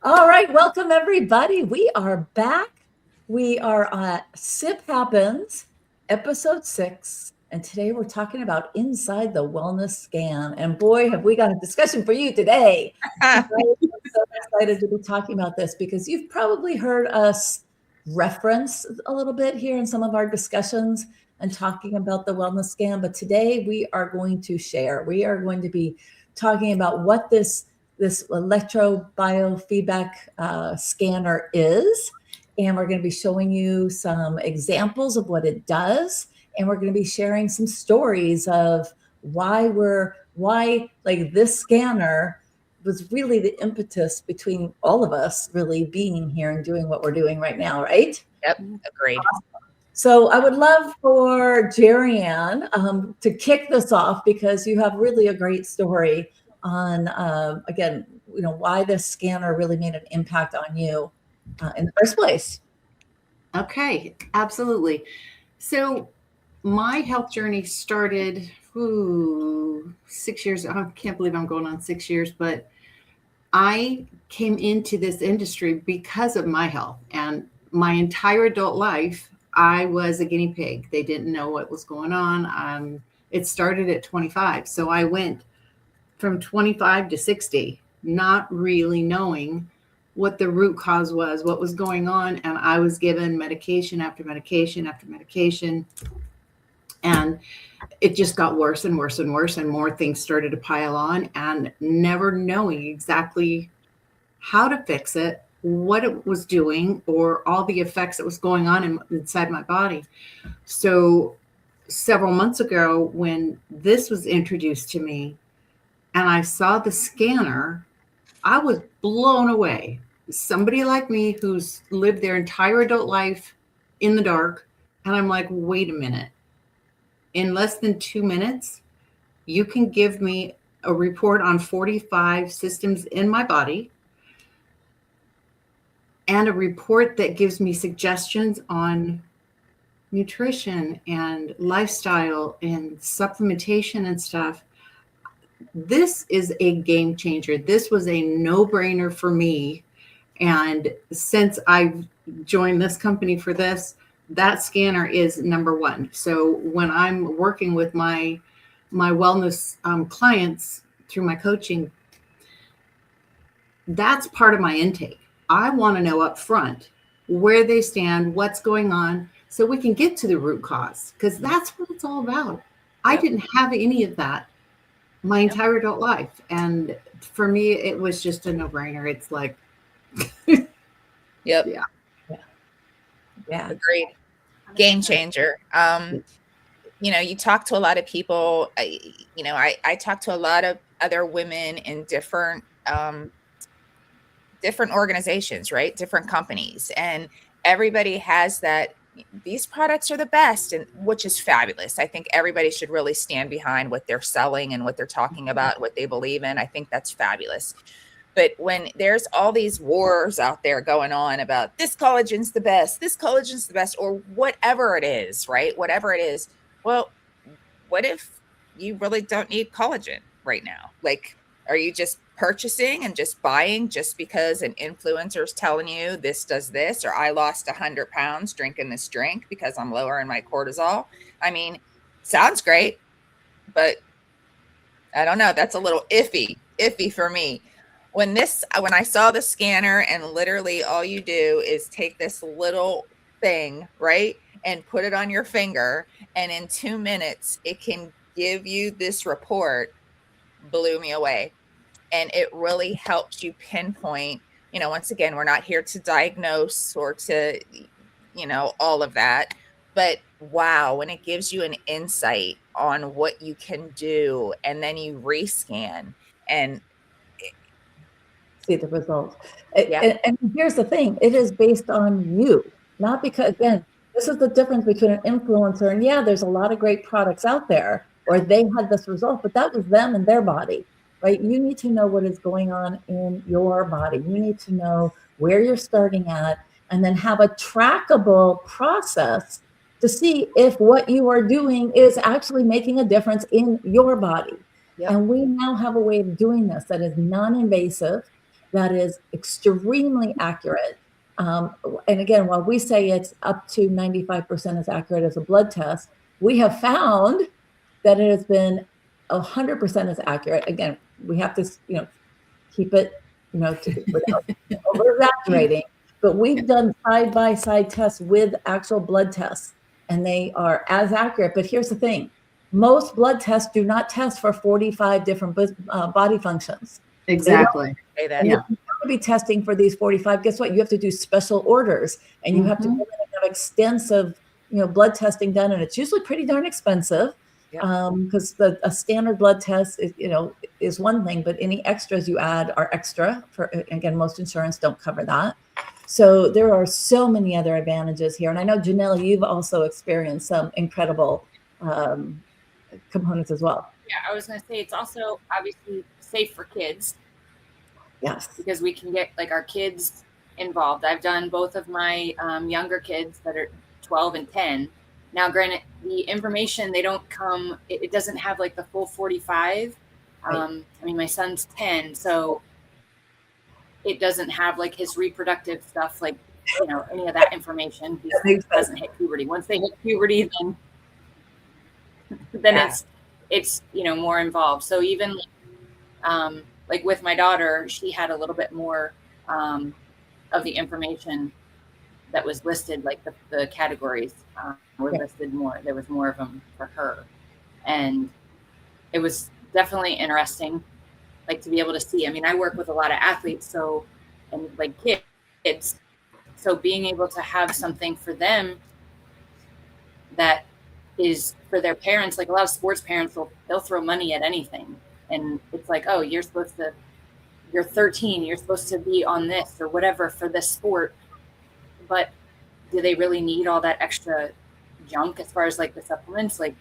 All right, welcome everybody. We are back. We are at Sip Happens, episode 6. And today we're talking about inside the wellness scan. And boy, have we got a discussion for you today. Right? I'm so excited to be talking about this because you've probably heard us reference a little bit here in some of our discussions and talking about the wellness scan. But today we are going to share. We are going to be talking about what this electro biofeedback scanner is. And we're going to be showing you some examples of what it does. And we're going to be sharing some stories of why like this scanner was really the impetus between all of us really being here and doing what we're doing right now, right? Yep, agreed. So I would love for Jerianne to kick this off because you have really a great story on, again, why this scanner really made an impact on you in the first place. Okay, absolutely. So my health journey started 6 years. I can't believe I'm going on 6 years, but I came into this industry because of my health. And my entire adult life, I was a guinea pig. They didn't know what was going on. It started at 25. So I went from 25 to 60, not really knowing what the root cause was, what was going on. And I was given medication after medication after medication. And it just got worse and worse and worse. And more things started to pile on, and never knowing exactly how to fix it, what it was doing, or all the effects that was going on inside my body. So several months ago, when this was introduced to me, and I saw the scanner, I was blown away. Somebody like me who's lived their entire adult life in the dark. And I'm like, wait a minute. In less than 2 minutes, you can give me a report on 45 systems in my body and a report that gives me suggestions on nutrition and lifestyle and supplementation and stuff. This is a game changer. This was a no-brainer for me. And since I've joined this company for this, that scanner is number one. So when I'm working with my wellness clients through my coaching, that's part of my intake. I want to know up front where they stand, what's going on, so we can get to the root cause, because that's what it's all about. I didn't have any of that my entire adult life. And for me, it was just a no-brainer. It's like, Yep. Yeah. Agreed. Game changer. You talk to a lot of people, I talk to a lot of other women in different organizations, right? Different companies, and everybody has that. These products are the best, and which is fabulous. I think everybody should really stand behind what they're selling and what they're talking about, what they believe in. I think that's fabulous. But when there's all these wars out there going on about this collagen's the best, or whatever it is, right? Whatever it is. Well, what if you really don't need collagen right now? Like, are you just purchasing and just buying just because an influencer is telling you this does this, or I lost 100 pounds drinking this drink because I'm lowering my cortisol? I mean, sounds great, but I don't know. That's a little iffy for me. When I saw the scanner, and literally all you do is take this little thing, right, and put it on your finger, and in 2 minutes it can give you this report, blew me away. And it really helps you pinpoint, once again, we're not here to diagnose or to, all of that. But wow, when it gives you an insight on what you can do, and then you rescan and see the results. And here's the thing, it is based on you, not because, again, this is the difference between an influencer and there's a lot of great products out there, or they had this result, but that was them and their body, right? You need to know what is going on in your body. You need to know where you're starting at, and then have a trackable process to see if what you are doing is actually making a difference in your body. Yep. And we now have a way of doing this that is non-invasive, that is extremely accurate. And again, while we say it's up to 95% as accurate as a blood test, we have found that it has been 100% as accurate. Again, we have to, keep it, without over exaggerating. But we've done side-by-side tests with actual blood tests, and they are as accurate. But here's the thing. Most blood tests do not test for 45 different body functions. Exactly. Say that. And if you have to be testing for these 45, guess what? You have to do special orders, and you have to go in and have extensive, blood testing done, and it's usually pretty darn expensive. Because a standard blood test is one thing, but any extras you add are extra. For again, most insurance don't cover that. So there are so many other advantages here, and I know Janelle, you've also experienced some incredible components as well. Yeah, I was going to say it's also obviously safe for kids. Yes, because we can get like our kids involved. I've done both of my younger kids that are 12 and 10. Now, granted, the information, they don't come, it doesn't have like the full 45. Right. I mean, my son's 10, so it doesn't have like his reproductive stuff, like, any of that information. He doesn't hit puberty. Once they hit puberty, then it's more involved. So even like with my daughter, she had a little bit more of the information that was listed, like the categories were listed more. There was more of them for her. And it was definitely interesting, like to be able to see. I mean, I work with a lot of athletes, and like kids. So being able to have something for them that is for their parents, like a lot of sports parents, they'll throw money at anything. And it's like, oh, you're 13, you're supposed to be on this or whatever for this sport. But do they really need all that extra junk as far as like the supplements? Like,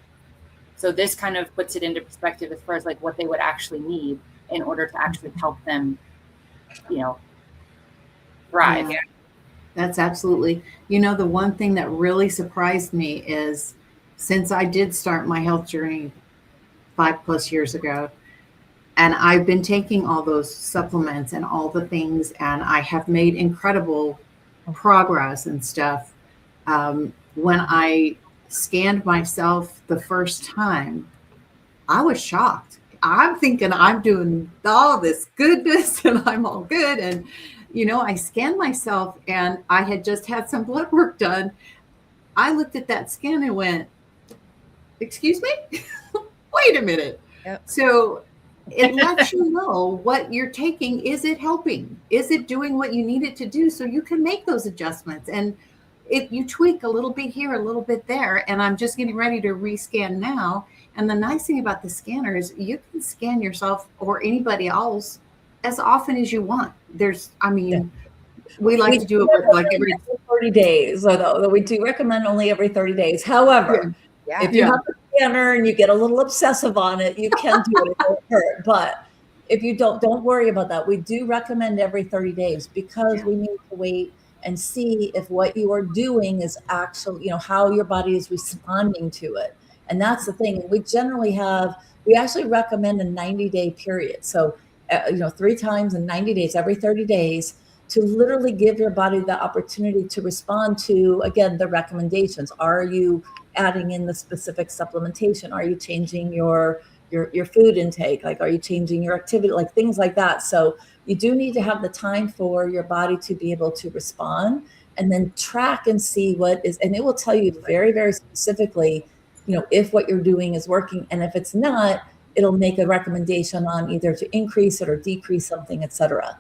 so this kind of puts it into perspective as far as like what they would actually need in order to actually help them, thrive. Yeah, that's absolutely. The one thing that really surprised me is since I did start my health journey 5+ years ago, and I've been taking all those supplements and all the things, and I have made incredible progress and stuff. When I scanned myself the first time, I was shocked. I'm thinking I'm doing all this goodness and I'm all good. And, I scanned myself and I had just had some blood work done. I looked at that scan and went, excuse me? Wait a minute. Yep. So it lets you know what you're taking. Is it helping? Is it doing what you need it to do? So you can make those adjustments. And if you tweak a little bit here, a little bit there, and I'm just getting ready to rescan now. And the nice thing about the scanner is you can scan yourself or anybody else as often as you want. We like to do it like every 30 days, although we do recommend only every 30 days. However, if you have a scanner and you get a little obsessive on it, you can do it. It won't hurt. But if you don't worry about that. We do recommend every 30 days because we need to wait and see if what you are doing is actually, how your body is responding to it. And that's the thing. We actually recommend a 90-day period. So, 3 times in 90 days, every 30 days, to literally give your body the opportunity to respond to, again, the recommendations. Are you adding in the specific supplementation? Are you changing your food intake? Like, are you changing your activity? Like things like that. So you do need to have the time for your body to be able to respond and then track and see what is, and it will tell you very, very specifically, if what you're doing is working. And if it's not, it'll make a recommendation on either to increase it or decrease something, et cetera.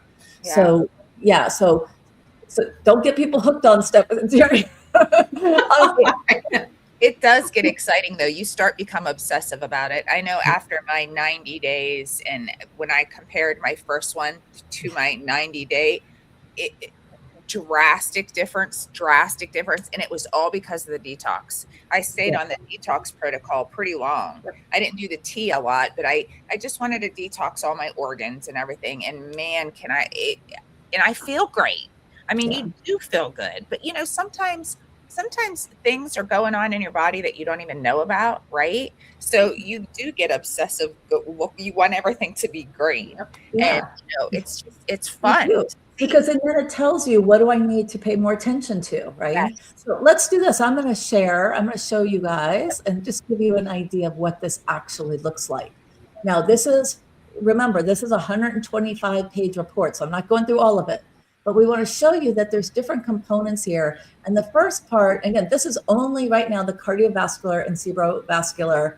Yeah. So don't get people hooked on stuff. Honestly, it does get exciting though. You become obsessive about it. I know after my 90 days, and when I compared my first one to my 90-day, drastic difference. And it was all because of the detox. I stayed on the detox protocol pretty long. I didn't do the tea a lot, but I just wanted to detox all my organs and everything. And man, and I feel great. I mean, you do feel good, but sometimes sometimes things are going on in your body that you don't even know about, right? So you do get obsessive. You want everything to be green. Yeah. And, it's You fun. do. Because then it tells you, what do I need to pay more attention to, right? Yes. So let's do this. I'm going to show you guys and just give you an idea of what this actually looks like. Now, remember, this is a 125-page report, so I'm not going through all of it, but we want to show you that there's different components here. And the first part, again, this is only right now the cardiovascular and cerebrovascular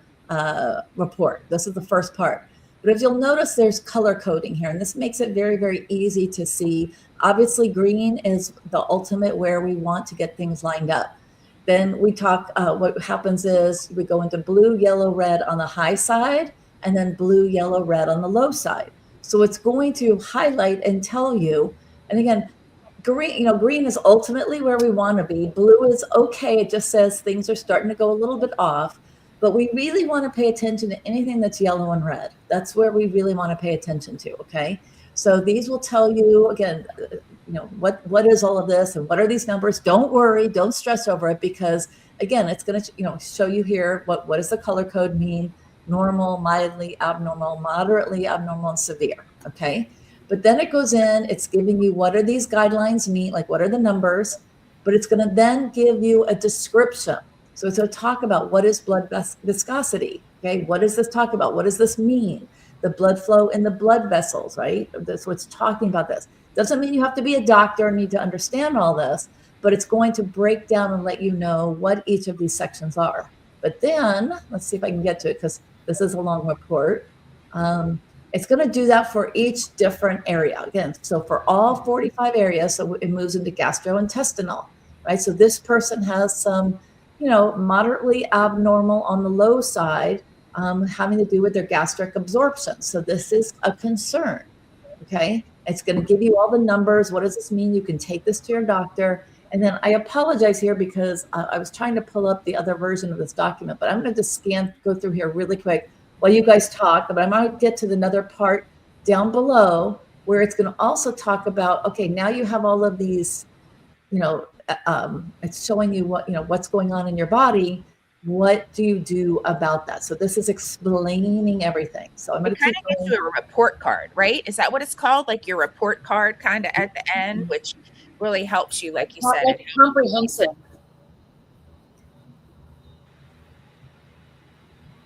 report. This is the first part. But if you'll notice, there's color coding here, and this makes it very, very easy to see. Obviously, green is the ultimate where we want to get things lined up. Then we talk, what happens is we go into blue, yellow, red on the high side, and then blue, yellow, red on the low side. So it's going to highlight and tell you, and again, green is ultimately where we want to be. Blue is okay. It just says things are starting to go a little bit off. But we really want to pay attention to anything that's yellow and red. That's where we really want to pay attention to, okay? So these will tell you, again, what is all of this and what are these numbers? Don't worry, don't stress over it, because again, it's going to show you here what does the color code mean: normal, mildly abnormal, moderately abnormal, and severe, okay? But then it goes in, it's giving you what are these guidelines mean, like what are the numbers, but it's going to then give you a description. So it's going to talk about what is blood viscosity, okay? What does this talk about? What does this mean? The blood flow in the blood vessels, right? That's what's talking about this. Doesn't mean you have to be a doctor and need to understand all this, but it's going to break down and let you know what each of these sections are. But then, let's see if I can get to it, because this is a long report. It's going to do that for each different area. Again, so for all 45 areas, so it moves into gastrointestinal, right? So this person has some, moderately abnormal on the low side, having to do with their gastric absorption. So this is a concern, okay? It's going to give you all the numbers. What does this mean? You can take this to your doctor. And then I apologize here because I was trying to pull up the other version of this document, but I'm going to just go through here really quick while you guys talk. But I might get to another part down below where it's going to also talk about, okay, now you have all of these, it's showing you what's going on in your body. What do you do about that? So this is explaining everything. So I'm going to kind of gives you a report card, right? Is that what it's called? Like your report card kind of at the end, which really helps you, like you said. It's comprehensive.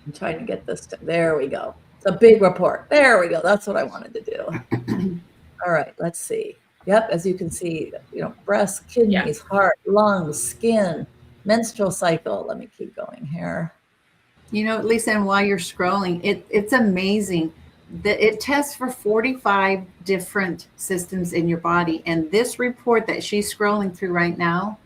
I'm trying to get this. There we go. It's a big report. There we go. That's what I wanted to do. All right, let's see. Yep, as you can see, breast, kidneys, heart, lungs, skin, menstrual cycle. Let me keep going here. Lisa, and while you're scrolling, it's amazing that it tests for 45 different systems in your body. And this report that she's scrolling through right now,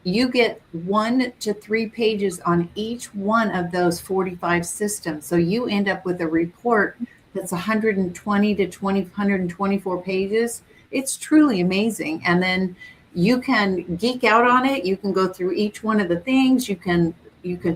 you get 1 to 3 pages on each one of those 45 systems. So you end up with a report that's 120 to 124 pages. It's truly amazing. And then you can geek out on it. You can go through each one of the things. You can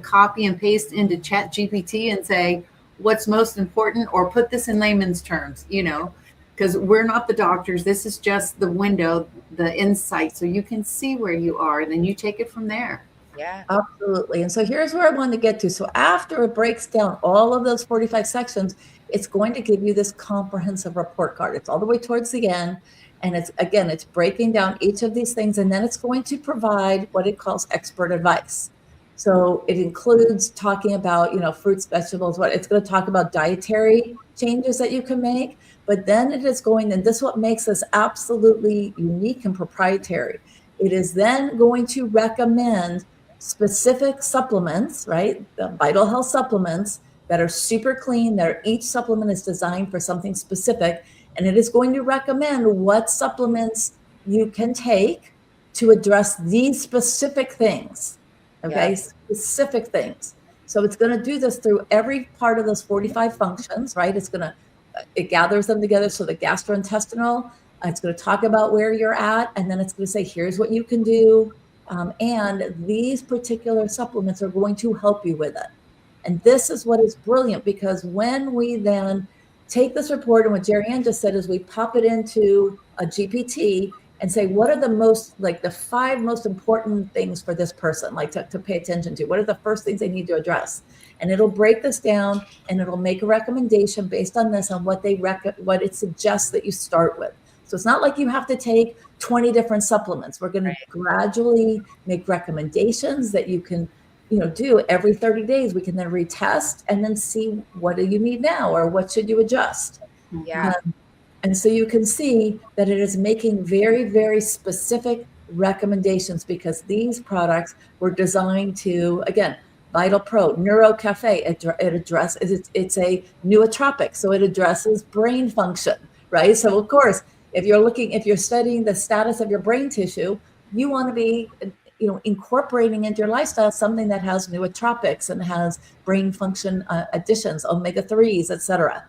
copy and paste into Chat GPT and say, what's most important, or put this in layman's terms, because we're not the doctors. This is just the window, the insight. So you can see where you are, and then you take it from there. Yeah, absolutely. And so here's where I wanted to get to. So after it breaks down all of those 45 sections, it's going to give you this comprehensive report card. It's all the way towards the end. And it's breaking down each of these things. And then it's going to provide what it calls expert advice. So it includes talking about, fruits, vegetables, it's going to talk about dietary changes that you can make. But then it is going, and this is what makes this absolutely unique and proprietary. It is then going to recommend specific supplements, right? The vital health supplements that are super clean. Each supplement is designed for something specific. And it is going to recommend what supplements you can take to address these specific things. Okay, yes. Specific things. So it's going to do this through every part of those 45 functions, right? It gathers them together. So the gastrointestinal, it's going to talk about where you're at, and then it's going to say, here's what you can do. And these particular supplements are going to help you with it. And this is what is brilliant, because when we then take this report, and what Jerianne just said is we pop it into a GPT, and say, what are the most, like the 5 most important things for this person, like to pay attention to? What are the first things they need to address? And it'll break this down and it'll make a recommendation based on this, on what what it suggests that you start with. So it's not like you have to take 20 different supplements. We're going to gradually make recommendations that you can, do every 30 days. We can then retest and then see, what do you need now, or what should you adjust? Yeah. And so you can see that it is making very, very specific recommendations, because these products were designed to, again, Vital Pro, Neuro Cafe, it addresses, it's a nootropic, so it addresses brain function, right? So of course, if you're studying the status of your brain tissue, you want to be, incorporating into your lifestyle something that has nootropics and has brain function additions, omega-3s, etc.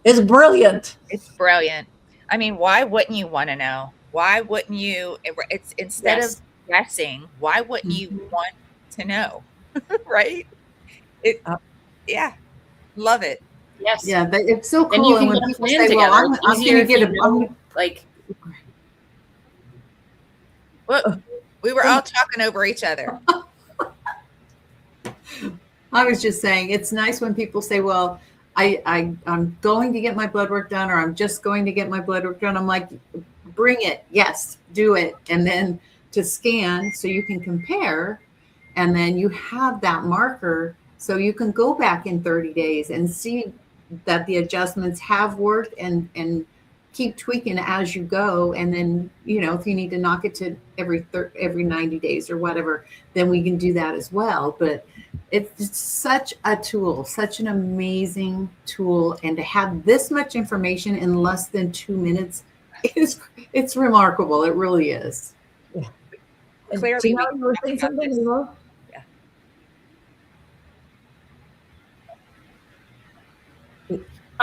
It's brilliant. It's brilliant. I mean, why wouldn't you want to know? Why wouldn't you? It's instead of guessing, why wouldn't you want to know? Right? Yeah, love it. Yes. Yeah, but it's so cool. And you can when get a people plan say, together. "Well, I'm It's going easier to if get you a," know, like, Well, we were all talking over each other. I was just saying, it's nice when people say, "Well, I'm going to get my blood work done," or "I'm just going to get my blood work done." I'm like, bring it. Yes, do it. And then to scan so you can compare, and then you have that marker so you can go back in 30 days and see that the adjustments have worked, and keep tweaking as you go. And then, if you need to knock it to every 90 days or whatever, then we can do that as well. But it's such a tool, such an amazing tool. And to have this much information in less than 2 minutes, it's remarkable. It really is. Yeah. Clearly, Janelle, you were saying something, Lisza?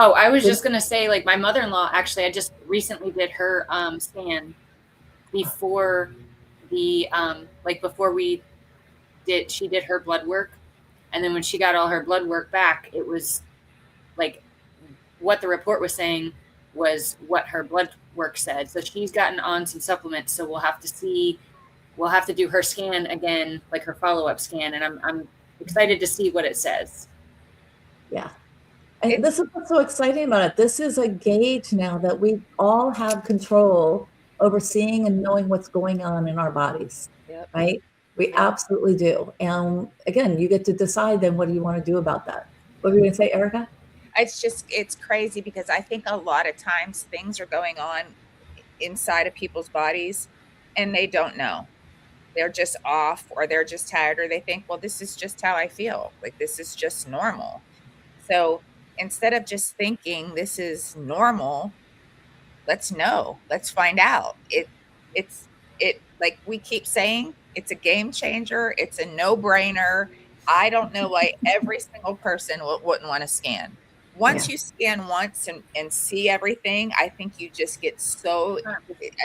oh, I was just going to say, like, my mother-in-law, actually, I just recently did her scan before she did her blood work. And then when she got all her blood work back, it was like what the report was saying was what her blood work said. So she's gotten on some supplements. So we'll have to do her scan again, like her follow-up scan. And I'm excited to see what it says. Yeah. And this is what's so exciting about it. This is a gauge now that we all have control over seeing and knowing what's going on in our bodies, right? We absolutely do. And again, you get to decide then, what do you want to do about that? What were you going to say, Erika? It's crazy, because I think a lot of times things are going on inside of people's bodies and they don't know. They're just off, or they're just tired, or they think, well, this is just how I feel. Like, this is just normal. So instead of just thinking this is normal, let's know, let's find out. It's like we keep saying, it's a game changer. It's a no-brainer. I don't know why every single person wouldn't want to scan. Once you scan once and see everything, I think you just get so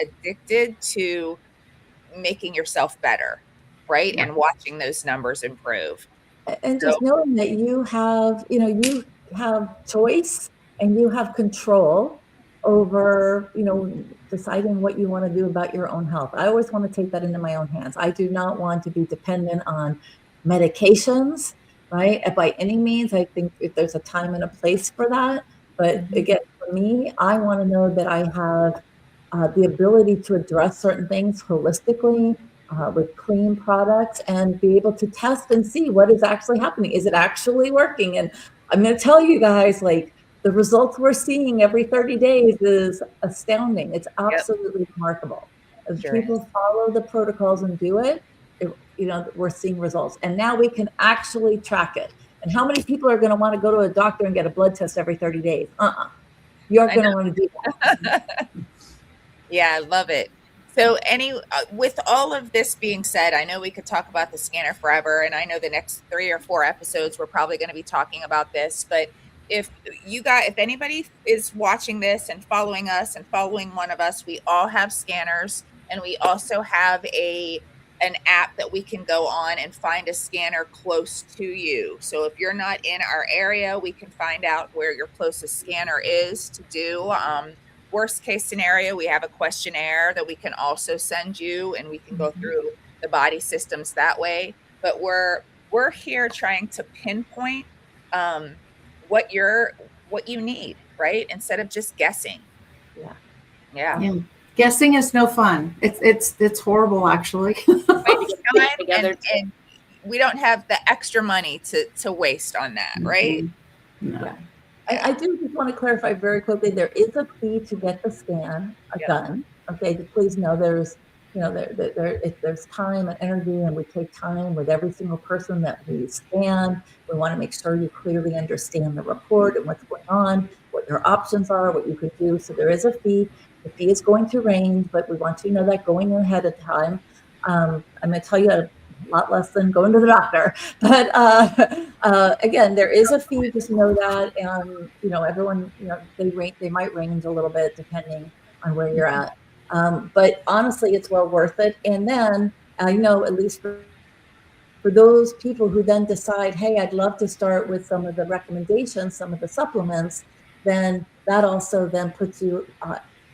addicted to making yourself better, right? And watching those numbers improve. And just knowing that you have choice and you have control over, deciding what you want to do about your own health. I always want to take that into my own hands. I do not want to be dependent on medications, right? By any means. I think there's a time and a place for that. But again, for me, I want to know that I have the ability to address certain things holistically, with clean products, and be able to test and see what is actually happening. Is it actually working? And I'm going to tell you guys, like, the results we're seeing every 30 days is astounding. It's absolutely remarkable. As people follow the protocols and do it, we're seeing results. And now we can actually track it. And how many people are going to want to go to a doctor and get a blood test every 30 days? You're going to want to do that. Yeah, I love it. So with all of this being said, I know we could talk about the scanner forever, and I know the next 3 or 4 episodes we're probably going to be talking about this. But if anybody is watching this and following us and following one of us, we all have scanners, and we also have an app that we can go on and find a scanner close to you. So if you're not in our area, we can find out where your closest scanner is to do. worst case scenario, we have a questionnaire that we can also send you, and we can go through the body systems that way. But we're here trying to pinpoint what you need, right? Instead of just guessing. Yeah. Guessing is no fun. It's horrible, actually. And we don't have the extra money to waste on that, right? No. Yeah. I do just want to clarify very quickly, there is a fee to get the scan done. Okay, please know there's time and energy, and we take time with every single person that we scan. We want to make sure you clearly understand the report and what's going on, what your options are, what you could do. So there is a fee. The fee is going to range, but we want you to know that going ahead of time. I'm going to tell you a lot less than going to the doctor, but again, there is a fee. Just know that, and everyone, they might range a little bit depending on where you're at. But honestly, it's well worth it. And then I know, at least for those people who then decide, hey, I'd love to start with some of the recommendations, some of the supplements, then that also then puts you,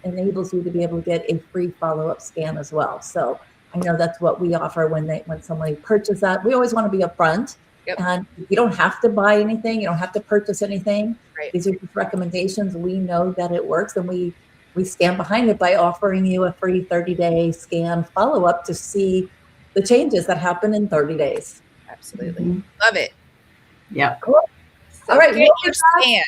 enables you to be able to get a free follow-up scan as well. So I know that's what we offer when somebody purchases that. We always want to be upfront. And you don't have to buy anything. You don't have to purchase anything. Right. These are just recommendations. We know that it works, and we stand behind it by offering you a free 30-day scan follow-up to see the changes that happen in 30 days. Absolutely. Love it. Yeah. Cool. So all right. Get your scan.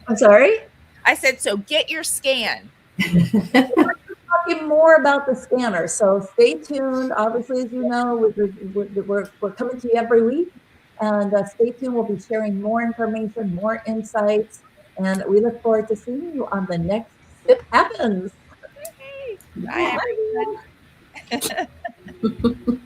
I'm sorry? I said, so get your scan. Talking more about the scanner, so stay tuned. Obviously, as you know, we're coming to you every week, and stay tuned. We'll be sharing more information, more insights, and we look forward to seeing you on the next Sip Happens. Bye, everyone.